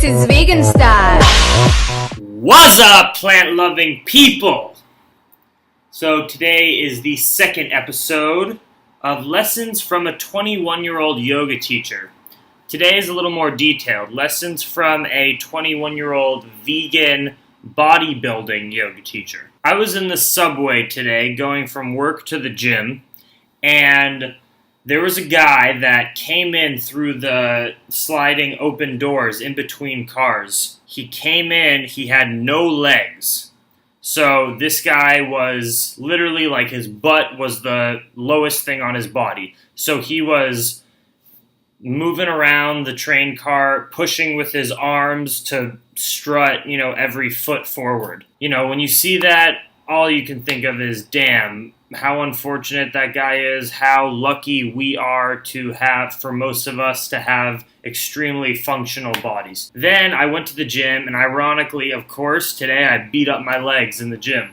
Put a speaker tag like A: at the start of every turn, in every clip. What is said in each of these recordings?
A: This is vegan style.
B: What's up, plant-loving people? So today is the second episode of Lessons from a 21-year-old yoga teacher. Today is a little more detailed. Lessons from a 21-year-old vegan bodybuilding yoga teacher. I was in the subway today going from work to the gym, and there was a guy that came in through the sliding open doors in between cars. He came in, he had no legs. So this guy was literally like his butt was the lowest thing on his body. So he was moving around the train car, pushing with his arms to strut, every foot forward. When you see that, all you can think of is, damn, how unfortunate that guy is, how lucky we are to have, for most of us, to have extremely functional bodies. Then I went to the gym, and ironically, of course, today I beat up my legs in the gym.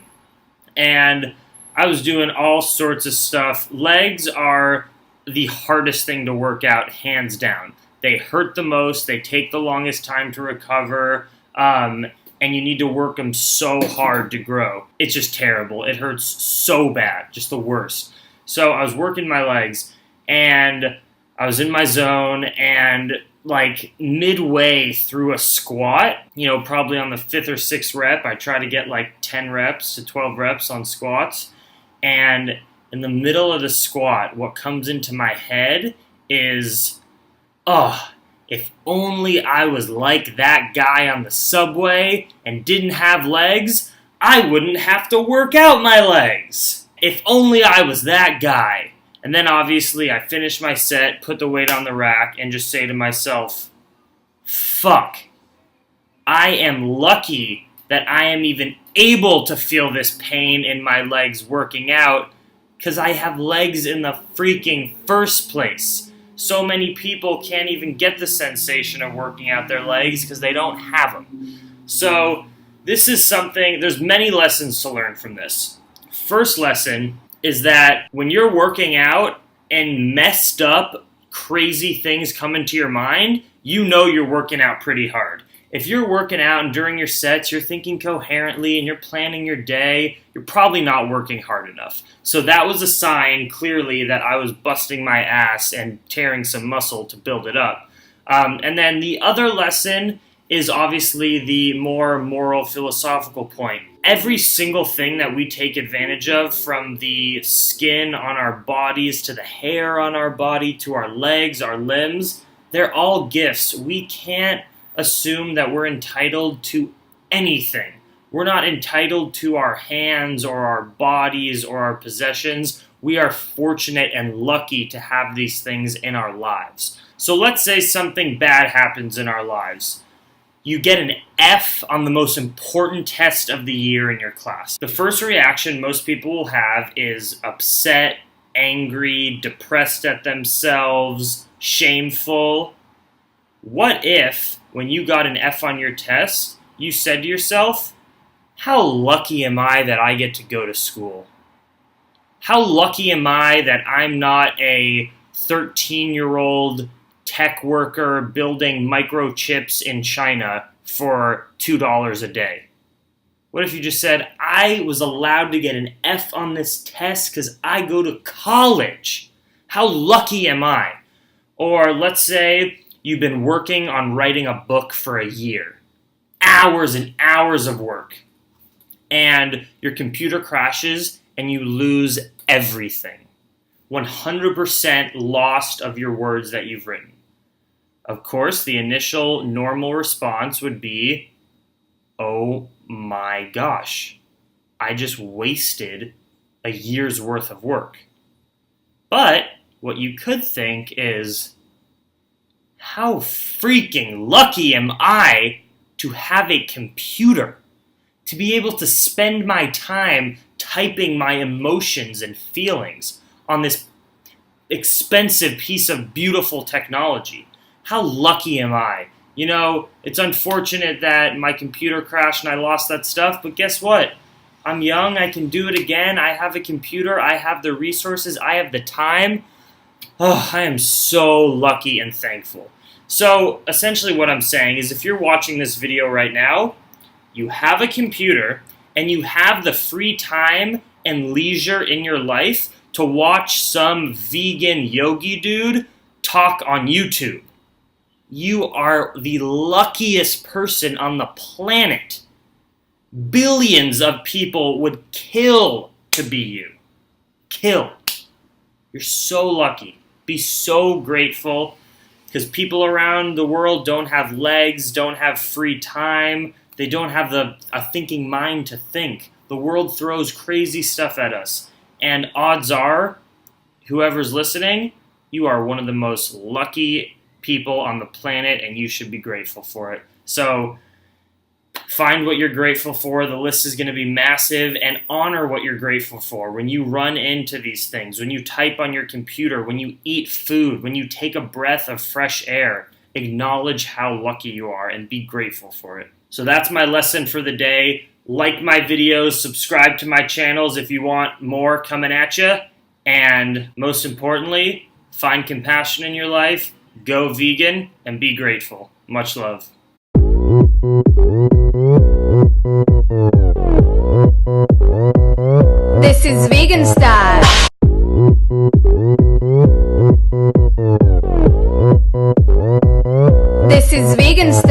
B: And I was doing all sorts of stuff. Legs are the hardest thing to work out, hands down. They hurt the most, they take the longest time to recover, and you need to work them so hard to grow. It's just terrible. It hurts so bad, just the worst. So I was working my legs, and I was in my zone, and like midway through a squat, probably on the 5th or 6th rep, I try to get like 10 reps to 12 reps on squats, and in the middle of the squat, what comes into my head is, if only I was like that guy on the subway and didn't have legs, I wouldn't have to work out my legs. If only I was that guy. And then obviously I finish my set, put the weight on the rack, and just say to myself, fuck, I am lucky that I am even able to feel this pain in my legs working out because I have legs in the freaking first place. So many people can't even get the sensation of working out their legs because they don't have them. So this is something, there's many lessons to learn from this. First lesson is that when you're working out and messed up, crazy things come into your mind, you know you're working out pretty hard. If you're working out and during your sets you're thinking coherently and you're planning your day, you're probably not working hard enough. So that was a sign, clearly, that I was busting my ass and tearing some muscle to build it up. And then the other lesson is obviously the more moral, philosophical point. Every single thing that we take advantage of, from the skin on our bodies to the hair on our body to our legs, our limbs, they're all gifts. We can't assume that we're entitled to anything. We're not entitled to our hands or our bodies or our possessions. We are fortunate and lucky to have these things in our lives. So let's say something bad happens in our lives. You get an F on the most important test of the year in your class. The first reaction most people will have is upset, angry, depressed at themselves, shameful. What if, when you got an F on your test, you said to yourself, how lucky am I that I get to go to school? How lucky am I that I'm not a 13-year-old tech worker building microchips in China for $2 a day? What if you just said, I was allowed to get an F on this test because I go to college? How lucky am I? Or let's say you've been working on writing a book for a year. Hours and hours of work. And your computer crashes and you lose everything. 100% lost of your words that you've written. Of course, the initial normal response would be, oh my gosh, I just wasted a year's worth of work. But what you could think is, how freaking lucky am I to have a computer, to be able to spend my time typing my emotions and feelings on this expensive piece of beautiful technology. How lucky am I? It's unfortunate that my computer crashed and I lost that stuff, but guess what? I'm young, I can do it again, I have a computer, I have the resources, I have the time. Oh, I am so lucky and thankful. So essentially what I'm saying is if you're watching this video right now, you have a computer and you have the free time and leisure in your life to watch some vegan yogi dude talk on YouTube. You are the luckiest person on the planet. Billions of people would kill to be you. Kill. You're so lucky. Be so grateful because people around the world don't have legs, don't have free time. They don't have a thinking mind to think. The world throws crazy stuff at us. And odds are, whoever's listening, you are one of the most lucky people on the planet and you should be grateful for it. So find what you're grateful for. The list is going to be massive, and honor what you're grateful for. When you run into these things, when you type on your computer, when you eat food, when you take a breath of fresh air, acknowledge how lucky you are and be grateful for it. So that's my lesson for the day. Like my videos, subscribe to my channels if you want more coming at you. And most importantly, find compassion in your life, go vegan, and be grateful. Much love.
A: This is vegan style. This is vegan style.